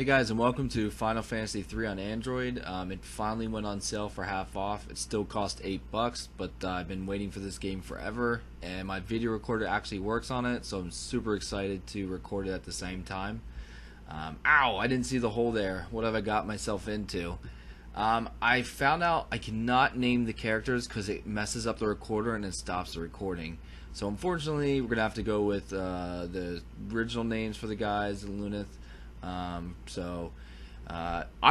Hey guys, and welcome to Final Fantasy 3 on Android. It finally went on sale for half off. It still cost $8, but I've been waiting for this game forever, and my video recorder actually works on it, so I'm super excited to record it at the same time. Ow! I didn't see the hole there. What have I got myself into? I found out I cannot name the characters because it messes up the recorder and it stops the recording. So unfortunately, we're going to have to go with the original names for the guys, Lunith. I'm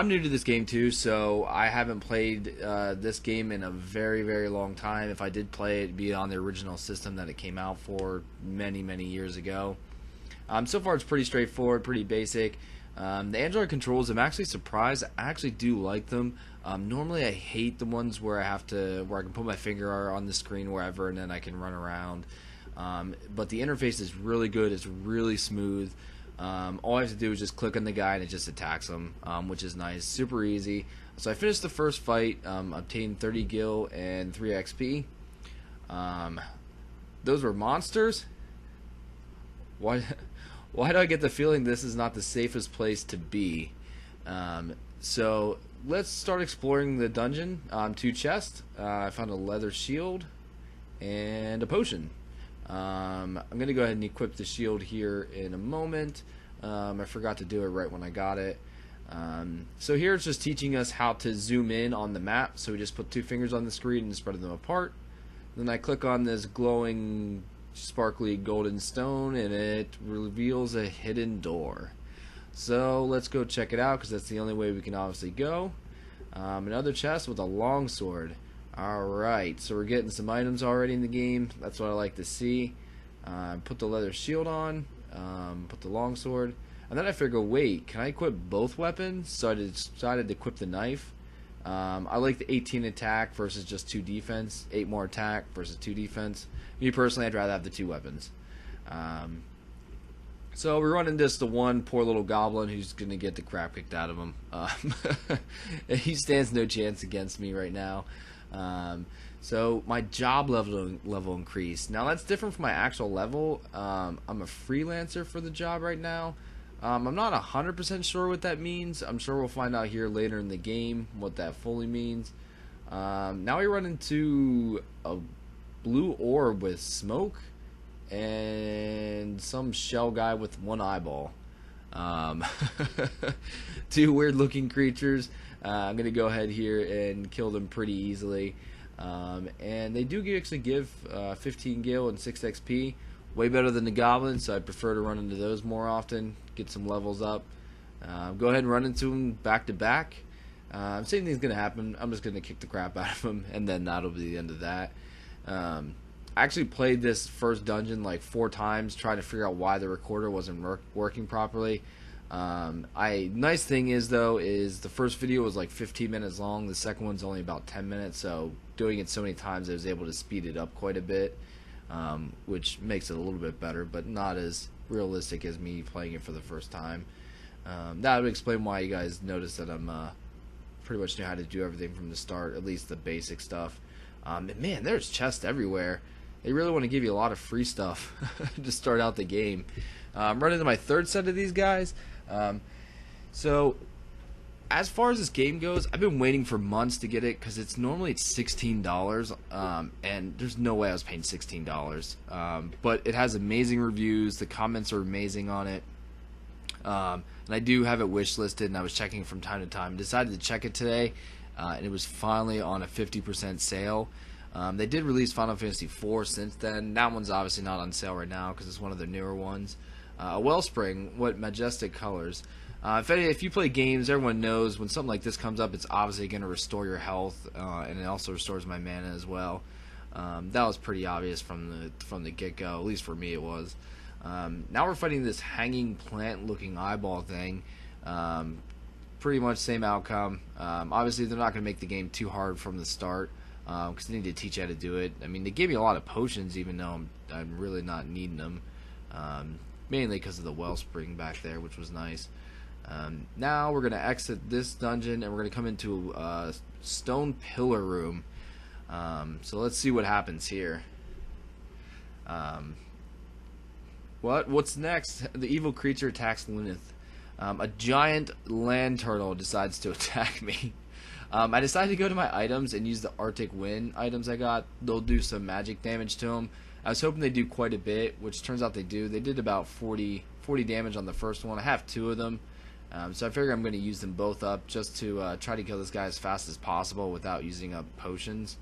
new to this game too, so I haven't played this game in a very, very long time. If I did play it, it'd be on the original system that it came out for many, many years ago. So far it's pretty straightforward, pretty basic. The Android controls, I'm actually surprised. I actually do like them. Normally I hate the ones where I can put my finger on the screen wherever and then I can run around. But the interface is really good. It's really smooth. All I have to do is just click on the guy and it just attacks him, which is nice. Super easy. So I finished the first fight, obtained 30 gil and 3 XP. Those were monsters? Why do I get the feeling this is not the safest place to be? So let's start exploring the dungeon. 2 chests. I found a leather shield and a potion. I'm going to go ahead and equip the shield here in a moment. I forgot to do it right when I got it. So here it's just teaching us how to zoom in on the map. So we just put 2 fingers on the screen and spread them apart. Then I click on this glowing, sparkly golden stone and it reveals a hidden door. So let's go check it out because that's the only way we can obviously go. Another chest with a long sword. Alright, so we're getting some items already in the game. That's what I like to see. Put the leather shield on, put the longsword, and then I figure, wait, can I equip both weapons? So I decided to equip the knife. I like the 18 attack versus just 2 defense, 8 more attack versus 2 defense. Me personally, I'd rather have the 2 weapons. So we're running this to one poor little goblin who's going to get the crap kicked out of him. He stands no chance against me right now. So my job level increased. Now that's different from my actual level. I'm a freelancer for the job right now. I'm not 100% sure what that means. I'm sure we'll find out here later in the game what that fully means. Now we run into a blue orb with smoke and some shell guy with 1 eyeball. 2 weird looking creatures. I'm gonna go ahead here and kill them pretty easily, and they do actually give 15 gil and 6 XP, way better than the goblins, so I prefer to run into those more often, get some levels up. Go ahead and run into them back to back. Same thing's gonna happen. I'm just gonna kick the crap out of them, and then that'll be the end of that. I actually played this first dungeon like 4 times trying to figure out why the recorder wasn't working properly. Nice thing is though is the first video was like 15 minutes long, the second one's only about 10 minutes, so doing it so many times I was able to speed it up quite a bit, which makes it a little bit better, but not as realistic as me playing it for the first time. That would explain why you guys noticed that I'm pretty much know how to do everything from the start, at least the basic stuff. And man, there's chests everywhere. They really want to give you a lot of free stuff to start out the game. I'm running into my 3rd set of these guys. So as far as this game goes, I've been waiting for months to get it because it's normally $16, and there's no way I was paying $16. But it has amazing reviews. The comments are amazing on it. And I do have it wishlisted, and I was checking from time to time. Decided to check it today, and it was finally on a 50% sale. They did release Final Fantasy 4 since then. That one's obviously not on sale right now because it's one of the newer ones. A Wellspring, what majestic colors. If you play games, everyone knows when something like this comes up, it's obviously going to restore your health, and it also restores my mana as well. That was pretty obvious from the get-go, at least for me it was. Now we're fighting this hanging plant-looking eyeball thing. Pretty much same outcome. Obviously, they're not going to make the game too hard from the start, because they need to teach you how to do it. I mean, they gave me a lot of potions, even though I'm really not needing them. Mainly because of the wellspring back there, which was nice. Now we're going to exit this dungeon and we're going to come into a stone pillar room. So let's see what happens here. What's next? The evil creature attacks Lunith. A giant land turtle decides to attack me. I decided to go to my items and use the Arctic Wind items I got. They'll do some magic damage to them. I was hoping they do quite a bit, which turns out they do. They did about 40 damage on the first one. I have 2 of them. So I figure I'm going to use them both up just to try to kill this guy as fast as possible without using up potions.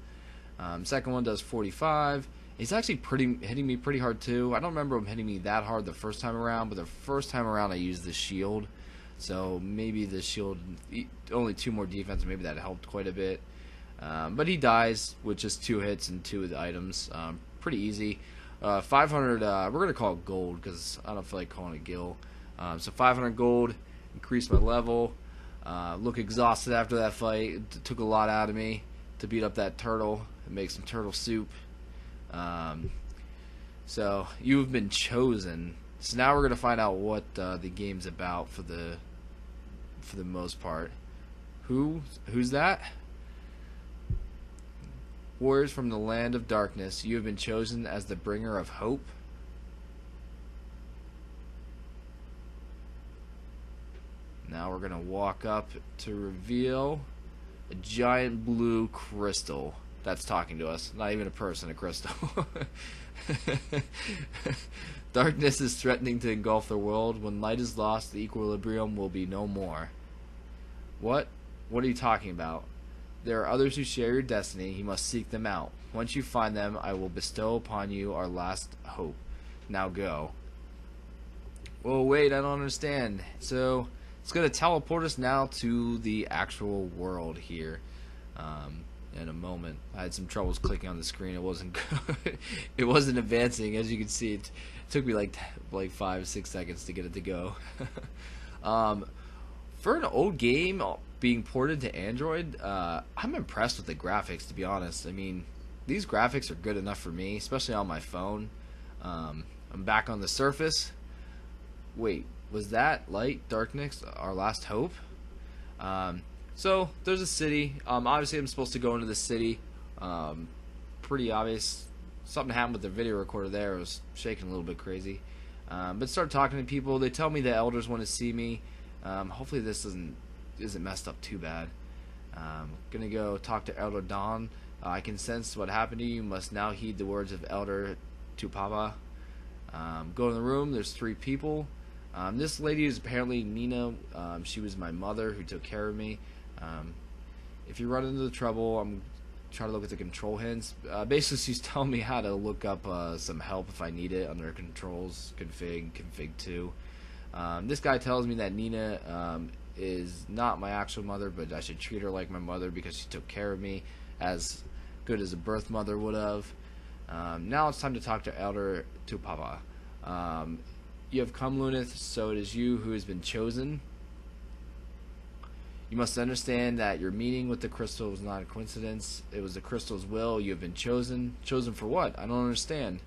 Second one does 45. He's actually hitting me pretty hard too. I don't remember him hitting me that hard the first time around, but the first time around I used the shield. So maybe the shield, only 2 more defense, maybe that helped quite a bit. But he dies with just 2 hits and 2 of the items. Pretty easy. 500, we're going to call it gold because I don't feel like calling it gil. So 500 gold, increased my level. Look exhausted after that fight. It took a lot out of me to beat up that turtle and make some turtle soup. So you've been chosen. So now we're going to find out what the game's about for the most part. Who's that? Warriors from the land of darkness, you have been chosen as the bringer of hope. Now we're gonna walk up to reveal a giant blue crystal that's talking to us. Not even a person, a crystal. Darkness is threatening to engulf the world. When light is lost, the equilibrium will be no more. What? What are you talking about? There are others who share your destiny. You must seek them out. Once you find them, I will bestow upon you our last hope. Now go. Well, wait, I don't understand. So it's going to teleport us now to the actual world here. In a moment, I had some troubles clicking on the screen. It wasn't good. It wasn't advancing, as you can see. It took me like 5-6 seconds to get it to go. For an old game being ported to Android, I'm impressed with the graphics, to be honest. I mean, these graphics are good enough for me, especially on my phone. I'm back on the Surface. Wait, was that light, darkness, our last hope? So there's a city. Obviously, I'm supposed to go into the city. Pretty obvious. Something happened with the video recorder there. It was shaking a little bit crazy. But start talking to people. They tell me the elders want to see me. Hopefully this isn't messed up too bad. Gonna go talk to Elder Don. I can sense what happened to you. You must now heed the words of Elder Tupapa. Go in the room. There's 3 people. This lady is apparently Nina. She was my mother who took care of me. If you run into the trouble, I'm trying to look at the control hints. Basically, she's telling me how to look up some help if I need it under controls, config 2. This guy tells me that Nina is not my actual mother, but I should treat her like my mother because she took care of me as good as a birth mother would have. Now it's time to talk to Elder Tupapa. You have come, Lunith, so it is you who has been chosen. You must understand that your meeting with the crystal was not a coincidence. It was the crystal's will. You have been chosen. Chosen for what? I don't understand.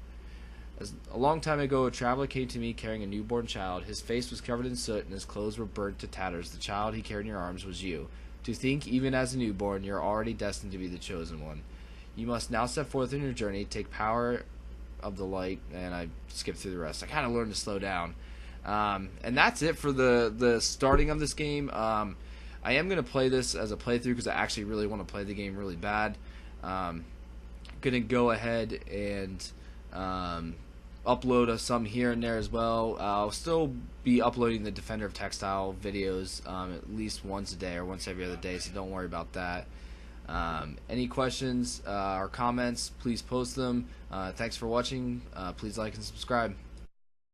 A long time ago, a traveler came to me carrying a newborn child. His face was covered in soot and his clothes were burnt to tatters. The child he carried in your arms was you. To think, even as a newborn, you are already destined to be the chosen one. You must now step forth in your journey, take power of the light, and I skipped through the rest. I kind of learned to slow down. And that's it for the starting of this game. I am going to play this as a playthrough because I actually really want to play the game really bad. Going to go ahead and upload some here and there as well. I'll still be uploading the Defender of Textile videos at least once a day or once every other day, so don't worry about that. Any questions or comments, please post them. Thanks for watching. Please like and subscribe.